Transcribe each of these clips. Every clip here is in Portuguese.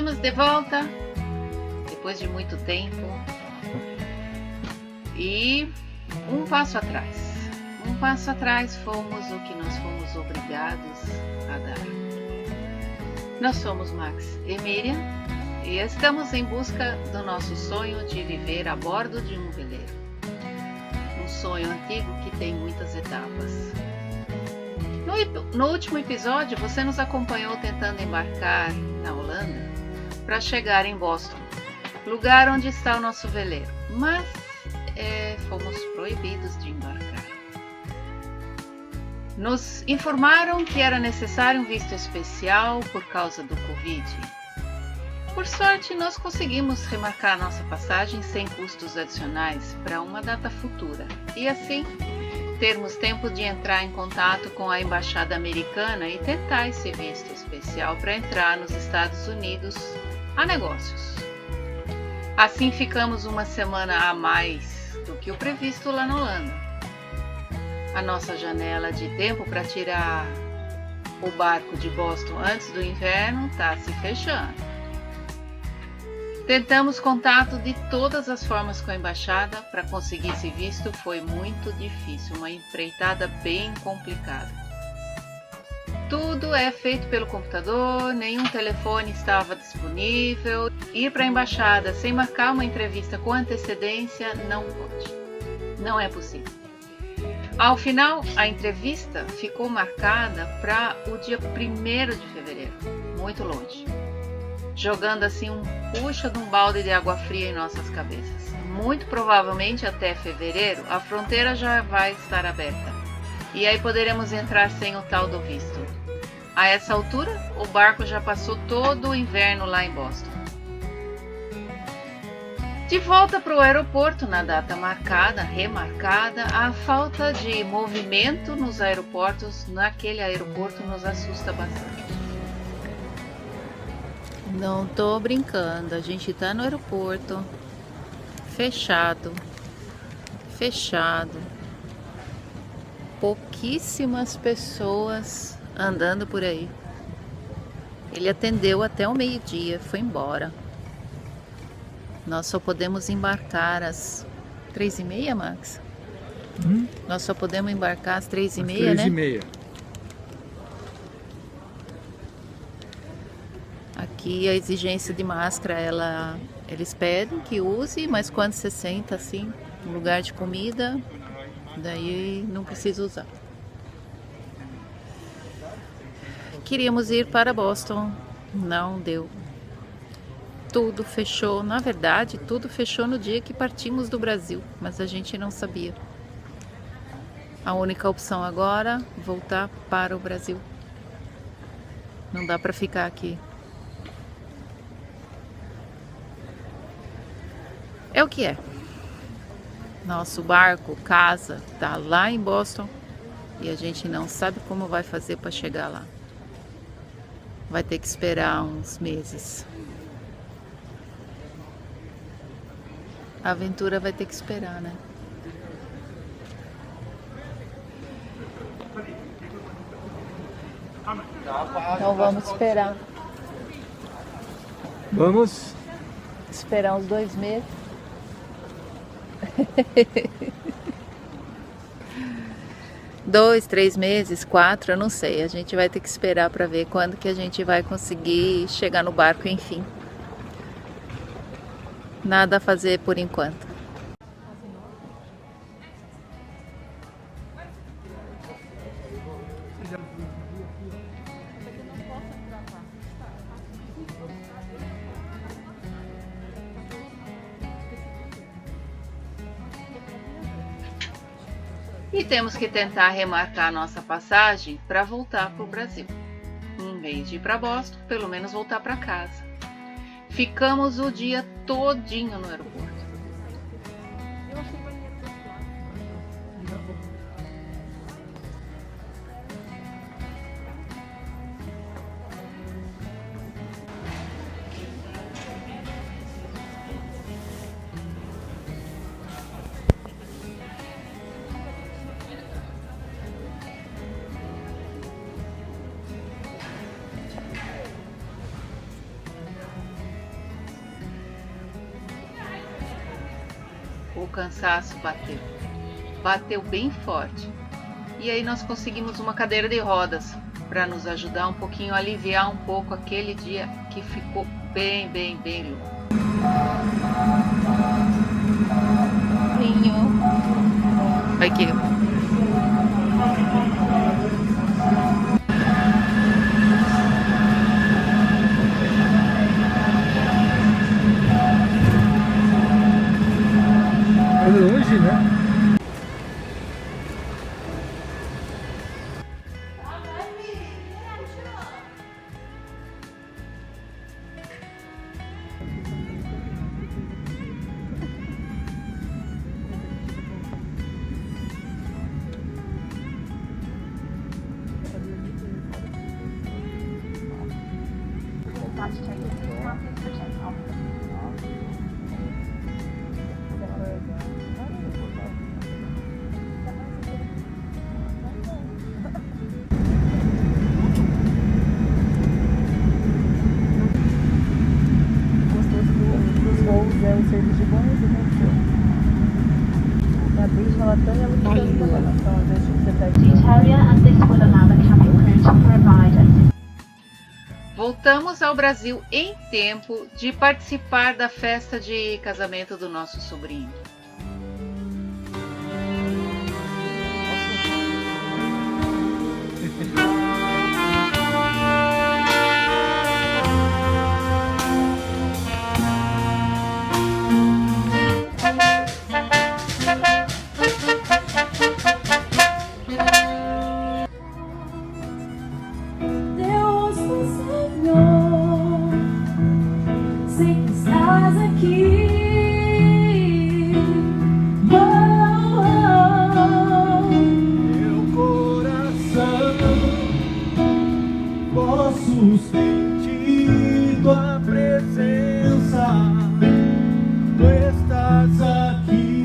Estamos de volta depois de muito tempo e um passo atrás. Um passo atrás fomos o que nós fomos obrigados a dar. Nós somos Max e Miriam e estamos em busca do nosso sonho de viver a bordo de um veleiro. Um sonho antigo que tem muitas etapas. No último episódio, você nos acompanhou tentando embarcar na Holanda para chegar em Boston, lugar onde está o nosso veleiro, mas fomos proibidos de embarcar. Nos informaram que era necessário um visto especial por causa do Covid. Por sorte, nós conseguimos remarcar nossa passagem sem custos adicionais para uma data futura e assim termos tempo de entrar em contato com a embaixada americana e tentar esse visto especial para entrar nos Estados Unidos a negócios. Assim ficamos uma semana a mais do que o previsto lá na Holanda. A nossa janela de tempo para tirar o barco de Boston antes do inverno está se fechando. Tentamos contato de todas as formas com a embaixada para conseguir esse visto, foi muito difícil, uma empreitada bem complicada. Tudo é feito pelo computador, nenhum telefone estava disponível. Ir para a embaixada sem marcar uma entrevista com antecedência não pode, não é possível. Ao final, a entrevista ficou marcada para o dia 1º de fevereiro, muito longe. Jogando assim um puxa de um balde de água fria em nossas cabeças. Muito provavelmente até fevereiro a fronteira já vai estar aberta e aí poderemos entrar sem o tal do visto. A essa altura, o barco já passou todo o inverno lá em Boston. De volta para o aeroporto na data marcada, remarcada, a falta de movimento nos aeroportos, naquele aeroporto nos assusta bastante. Não tô brincando, a gente tá no aeroporto, fechado, pouquíssimas pessoas andando por aí. Ele atendeu até o meio-dia, foi embora. Nós só podemos embarcar às 3h30, Max? Nós só podemos embarcar às 3h30, né? 3h30. Aqui a exigência de máscara, eles pedem que use, mas quando você senta assim, no lugar de comida, daí não precisa usar. Queríamos ir para Boston, não deu. Tudo fechou, na verdade, tudo fechou no dia que partimos do Brasil, mas a gente não sabia. A única opção agora, voltar para o Brasil. Não dá para ficar aqui. É o que é. Nosso barco, casa, tá lá em Boston e a gente não sabe como vai fazer para chegar lá. Vai ter que esperar uns meses. A aventura vai ter que esperar, né? Então vamos esperar. Vamos Esperar uns 2 meses. 2, 3 meses, 4, eu não sei. A gente vai ter que esperar para ver quando que a gente vai conseguir chegar no barco, enfim. Nada a fazer por enquanto. E temos que tentar remarcar nossa passagem para voltar para o Brasil. Em vez de ir para Boston, pelo menos voltar para casa. Ficamos o dia todinho no aeroporto. o cansaço bateu bem forte. E aí nós conseguimos uma cadeira de rodas para nos ajudar um pouquinho, aliviar um pouco aquele dia que ficou bem louco. Aqui. É longe, né? Serviço de banho, né? A bicha, ela tem a Voltamos ao Brasil em tempo de participar da festa de casamento do nosso sobrinho. Sentindo a presença, tu estás aqui.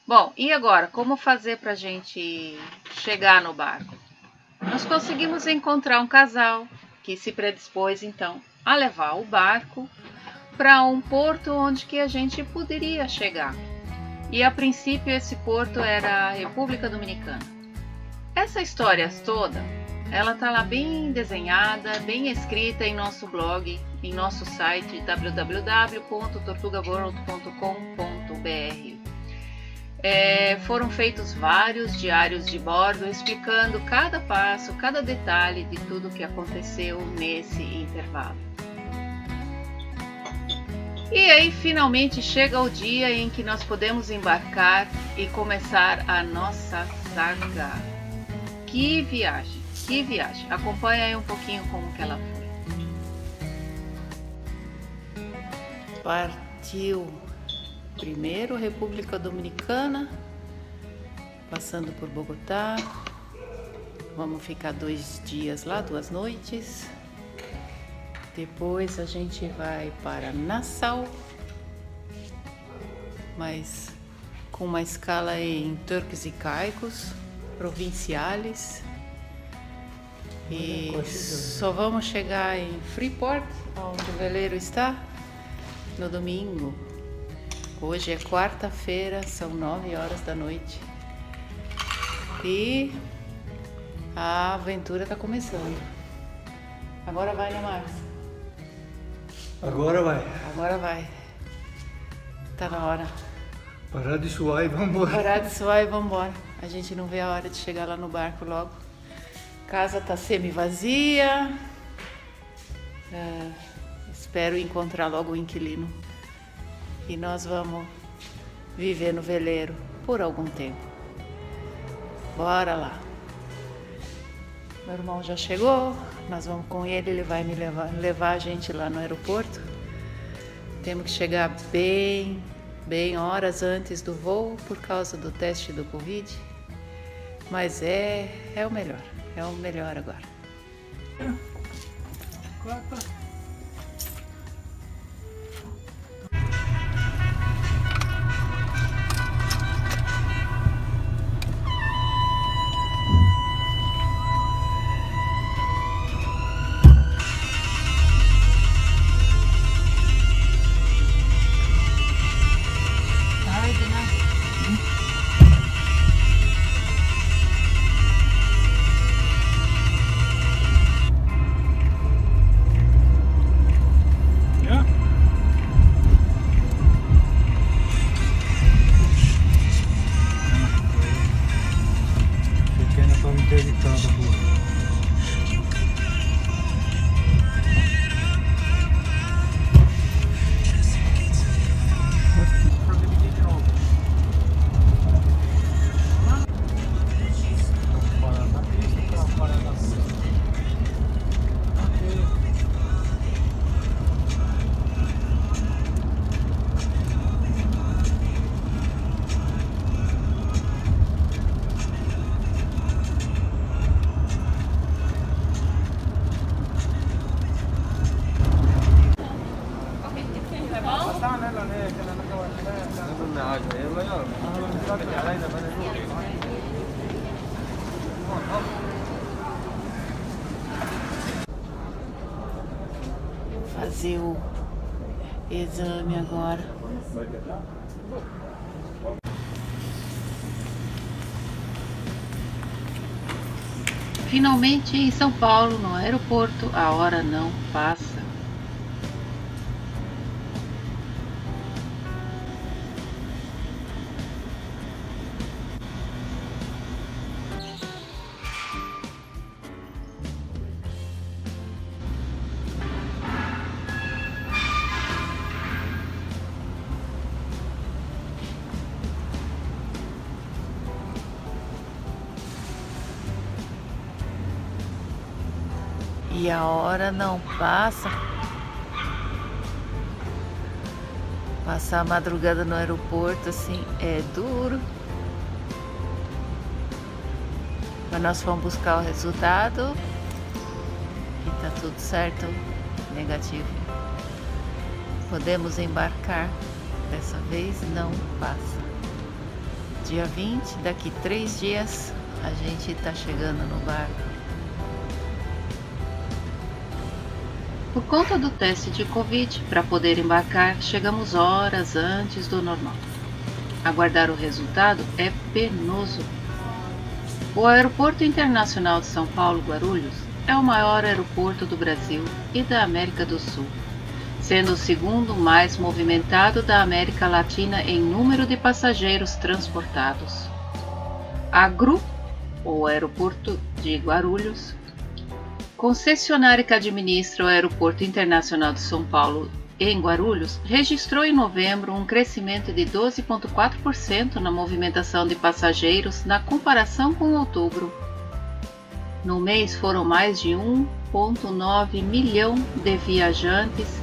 Bom, e agora, como fazer para a gente chegar no barco? Nós conseguimos encontrar um casal que se predispôs então a levar o barco para um porto onde que a gente poderia chegar. E a princípio esse porto era a República Dominicana. Essa história toda, ela tá lá bem desenhada, bem escrita em nosso blog, em nosso site www.tortugaworld.com.br. Foram feitos vários diários de bordo explicando cada passo, cada detalhe de tudo que aconteceu nesse intervalo. E aí finalmente chega o dia em que nós podemos embarcar e começar a nossa saga. Que viagem, que viagem! Acompanha aí um pouquinho como que ela foi. Partiu primeiro República Dominicana, passando por Bogotá. Vamos ficar 2 dias lá, 2 noites. Depois a gente vai para Nassau, mas com uma escala em Turcos e Caicos, Provinciales. E só vamos chegar em Freeport, onde o veleiro está, no domingo. Hoje é quarta-feira, são 9 horas da noite. E a aventura está começando. Agora vai, né, Márcio? Agora vai. Agora vai. Tá na hora. Parar de suar e vambora. Parar de suar e vambora. A gente não vê a hora de chegar lá no barco logo. A casa tá semi-vazia. Espero encontrar logo o inquilino. E nós vamos viver no veleiro por algum tempo. Bora lá. Meu irmão já chegou, nós vamos com ele, ele vai me levar a gente lá no aeroporto. Temos que chegar bem horas antes do voo por causa do teste do Covid. Mas é o melhor agora. Fazer o exame agora. Finalmente em São Paulo, no aeroporto, a hora não passa. E a hora não passa. Passar a madrugada no aeroporto assim é duro. Mas nós fomos buscar o resultado e tá tudo certo, negativo. Podemos embarcar. Dessa vez não passa. Dia 20, daqui 3 dias, a gente tá chegando no barco. Por conta do teste de Covid, para poder embarcar, chegamos horas antes do normal. Aguardar o resultado é penoso. O Aeroporto Internacional de São Paulo Guarulhos é o maior aeroporto do Brasil e da América do Sul, sendo o segundo mais movimentado da América Latina em número de passageiros transportados. A GRU, ou Aeroporto de Guarulhos, concessionária que administra o Aeroporto Internacional de São Paulo em Guarulhos, registrou em novembro um crescimento de 12,4% na movimentação de passageiros na comparação com outubro. No mês foram mais de 1,9 milhão de viajantes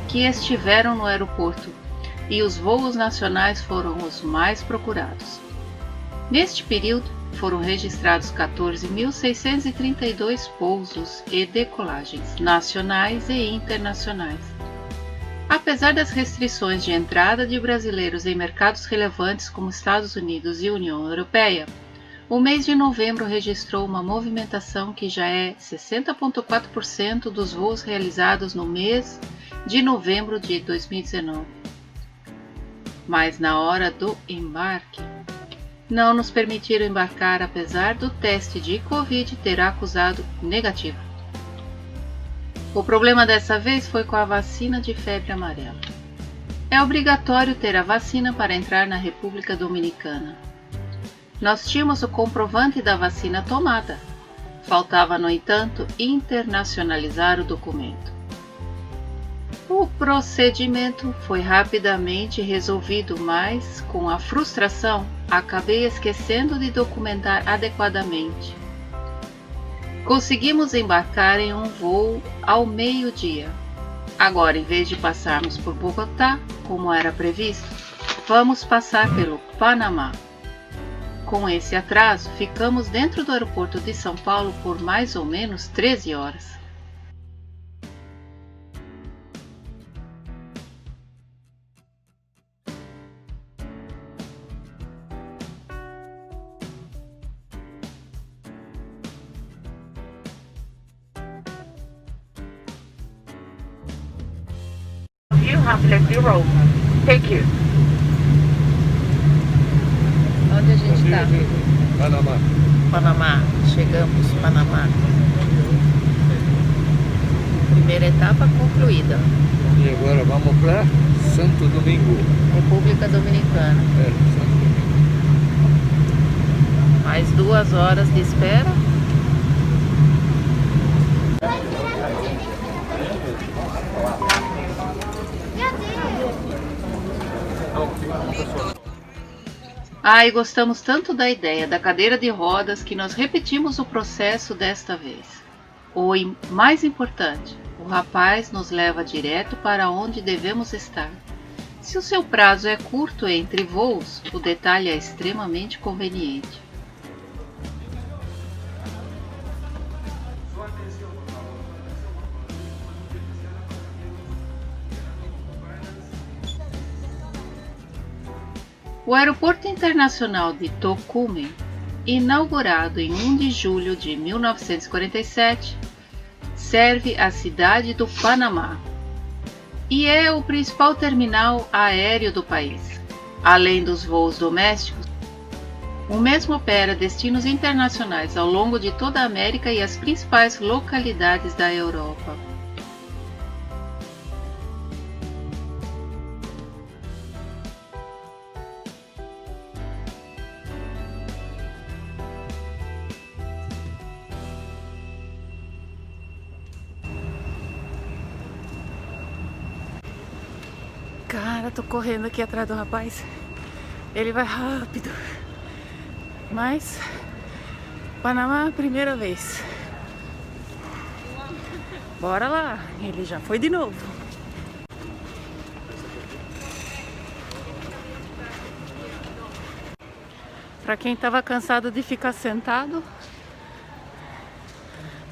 que estiveram no aeroporto e os voos nacionais foram os mais procurados. Neste período, foram registrados 14.632 pousos e decolagens nacionais e internacionais. Apesar das restrições de entrada de brasileiros em mercados relevantes como Estados Unidos e União Europeia, o mês de novembro registrou uma movimentação que já é 60,4% dos voos realizados no mês de novembro de 2019. Mas na hora do embarque, não nos permitiram embarcar apesar do teste de Covid ter acusado negativo. O problema dessa vez foi com a vacina de febre amarela. É obrigatório ter a vacina para entrar na República Dominicana. Nós tínhamos o comprovante da vacina tomada. Faltava, no entanto, internacionalizar o documento. O procedimento foi rapidamente resolvido, mas, com a frustração, acabei esquecendo de documentar adequadamente. Conseguimos embarcar em um voo ao meio-dia. Agora, em vez de passarmos por Bogotá, como era previsto, vamos passar pelo Panamá. Com esse atraso, ficamos dentro do aeroporto de São Paulo por mais ou menos 13 horas. You have left the road. Thank you. Onde a gente está? Panamá. Panamá. Chegamos, Panamá. Primeira etapa concluída. E agora vamos para Santo Domingo. República Dominicana. Santo Domingo. Mais 2 horas de espera. E gostamos tanto da ideia da cadeira de rodas que nós repetimos o processo desta vez. Mais importante, o rapaz nos leva direto para onde devemos estar. Se o seu prazo é curto entre voos, o detalhe é extremamente conveniente. O Aeroporto Internacional de Tocumen, inaugurado em 1 de julho de 1947, serve a cidade do Panamá e é o principal terminal aéreo do país. Além dos voos domésticos, o mesmo opera destinos internacionais ao longo de toda a América e as principais localidades da Europa. Cara, tô correndo aqui atrás do rapaz. Ele vai rápido. Mas Panamá, primeira vez. Bora lá. Ele já foi de novo. Pra quem tava cansado de ficar sentado,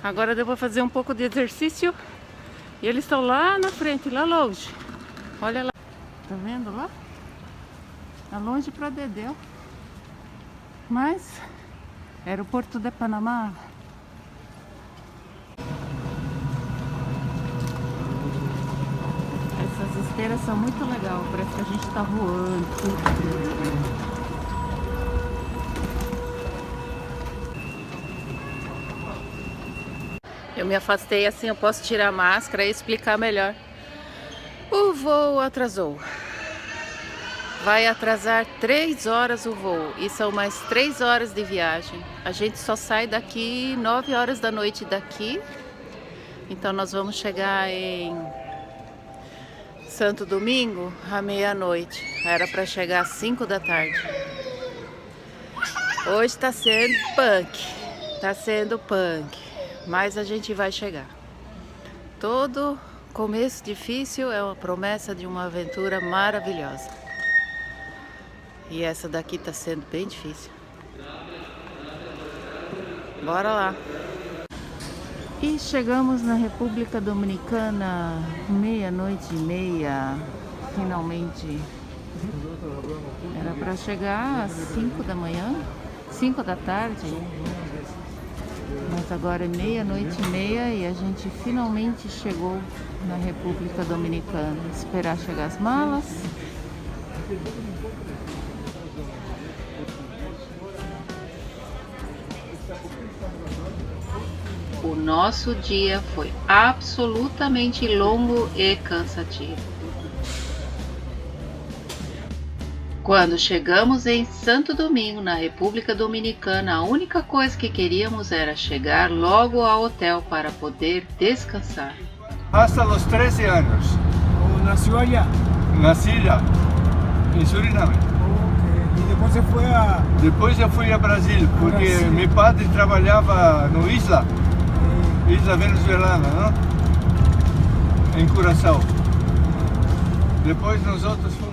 agora deu pra fazer um pouco de exercício. E eles estão lá na frente, lá longe. Olha lá. Tá vendo lá? Tá longe pra dedéu. Mas Aeroporto de Panamá. Essas esteiras são muito legais. Parece que a gente tá voando. Eu me afastei assim, eu posso tirar a máscara e explicar melhor. O voo atrasou. Vai atrasar 3 horas o voo e são mais 3 horas de viagem. A gente só sai daqui 9 horas da noite daqui. Então nós vamos chegar em Santo Domingo à meia-noite. Era para chegar às 5 da tarde. Hoje tá sendo punk. Tá sendo punk. Mas a gente vai chegar. Todo começo difícil é uma promessa de uma aventura maravilhosa. E essa daqui tá sendo bem difícil. Bora lá. E chegamos na República Dominicana, 00:30, finalmente. Era para chegar às 5 da manhã, 5 da tarde. Mas agora é 00:30 e a gente finalmente chegou na República Dominicana. Esperar chegar as malas. O nosso dia foi absolutamente longo e cansativo. Quando chegamos em Santo Domingo, na República Dominicana, a única coisa que queríamos era chegar logo ao hotel para poder descansar. Hasta los 13 anos. ¿Nació allá? Nasci lá, em Suriname. Y después se fue a... Depois eu fui a Brasil, porque Brasil. meu padre trabalhava no Isla Venezuelana, não? em Curaçao. Depois nós outros fomos